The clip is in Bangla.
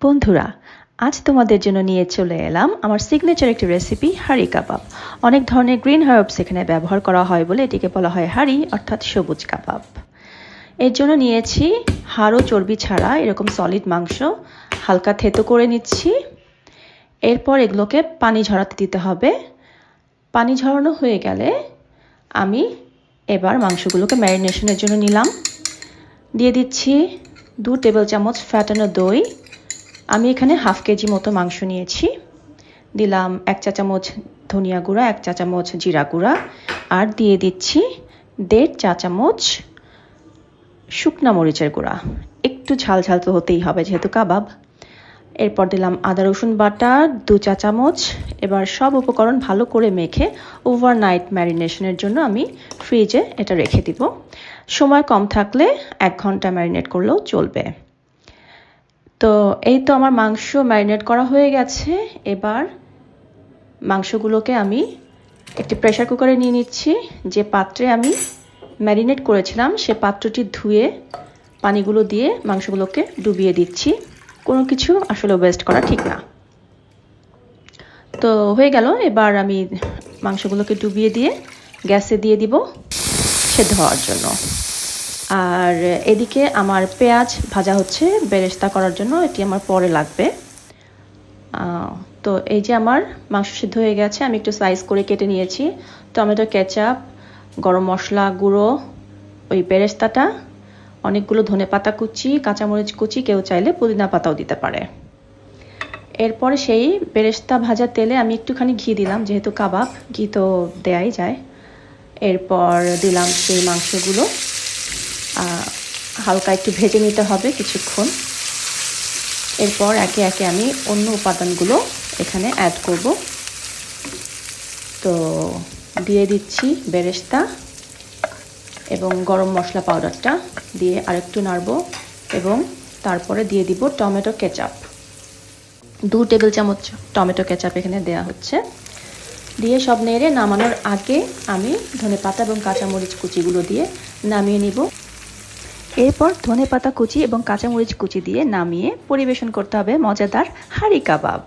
বন্ধুরা, আজ তোমাদের জন্য নিয়ে চলে এলাম আমার সিগনেচার একটি রেসিপি হাঁড়ি কাবাব। অনেক ধরনের গ্রিন হার্বস এখানে ব্যবহার করা হয় বলে এটিকে বলা হয় হাঁড়ি অর্থাৎ সবুজ কাবাব। এর জন্য নিয়েছি হাড় ও চর্বি ছাড়া এরকম সলিড মাংস, হালকা থেতো করে নিচ্ছি। এরপর এগুলোকে পানি ঝরাতে দিতে হবে। পানি ঝরানো হয়ে গেলে আমি এবার মাংসগুলোকে ম্যারিনেশনের জন্য নিলাম। দিয়ে দিচ্ছি 2 টেবিল চামচ ফ্যাটানো দই। আমি এখানে হাফ কেজি মতো মাংস নিয়েছি। দিলাম 1 চা চামচ ধনিয়া গুঁড়া, 1 চা চামচ জিরা গুঁড়া, আর দিয়ে দিচ্ছি 1.5 চা চামচ শুকনা মরিচের গুঁড়া। একটু ঝাল ঝাল তো হতেই হবে যেহেতু কাবাব। এরপর দিলাম আদা রসুন বাটা 2 চা চামচ। এবার সব উপকরণ ভালো করে মেখে ওভারনাইট ম্যারিনেশনের জন্য আমি ফ্রিজে এটা রেখে দিব। সময় কম থাকলে 1 ঘন্টা ম্যারিনেট করলেও চলবে। তো এই তো আমার মাংস ম্যারিনেট করা হয়ে গেছে। এবার মাংসগুলোকে আমি একটি প্রেসার কুকারে নিয়ে নিচ্ছি। যে পাত্রে আমি ম্যারিনেট করেছিলাম সে পাত্রটি ধুয়ে পানিগুলো দিয়ে মাংসগুলোকে ডুবিয়ে দিচ্ছি। কোনো কিছু আসলে ওয়েস্ট করা ঠিক না। তো হয়ে গেল। এবার আমি মাংসগুলোকে ডুবিয়ে দিয়ে গ্যাসে দিয়ে দিব সেদ্ধ হওয়ার জন্য। আর এদিকে আমার পেঁয়াজ ভাজা হচ্ছে বেরেস্তা করার জন্য, এটি আমার পরে লাগবে। তো এই যে আমার মাংস সিদ্ধ হয়ে গেছে, আমি একটু স্লাইস করে কেটে নিয়েছি। টমেটো কেচাপ, গরম মশলা গুঁড়ো, ওই বেরেস্তাটা, অনেকগুলো ধনেপাতা কুচি, কাঁচামরিচ কুচি, কেউ চাইলে পুদিনা পাতাও দিতে পারে। এরপরে সেই বেরেস্তা ভাজা তেলে আমি একটুখানি ঘি দিলাম, যেহেতু কাবাব ঘি তো দেয়াই যায়। এরপর দিলাম সেই মাংসগুলো, হালকা একটু ভেজে নিতে হবে কিছুক্ষণ। এরপর একে একে আমি অন্য উপাদানগুলো এখানে অ্যাড করব। তো দিয়ে দিচ্ছি বেরেস্তা এবং গরম মশলা পাউডারটা দিয়ে আরেকটু নাড়ব, এবং তারপরে দিয়ে দিব টমেটো কেচাপ। 2 টেবিল চামচ টমেটো কেচাপ এখানে দেয়া হচ্ছে। দিয়ে সব নেড়ে নামানোর আগে আমি ধনেপাতা এবং কাঁচামরিচ কুচিগুলো দিয়ে নামিয়ে নিব। এরপর ধনেপাতা কুচি এবং কাঁচামরিচ কুচি দিয়ে নামিয়ে পরিবেশন করতে হবে মজাদার হাঁড়ি কাবাব।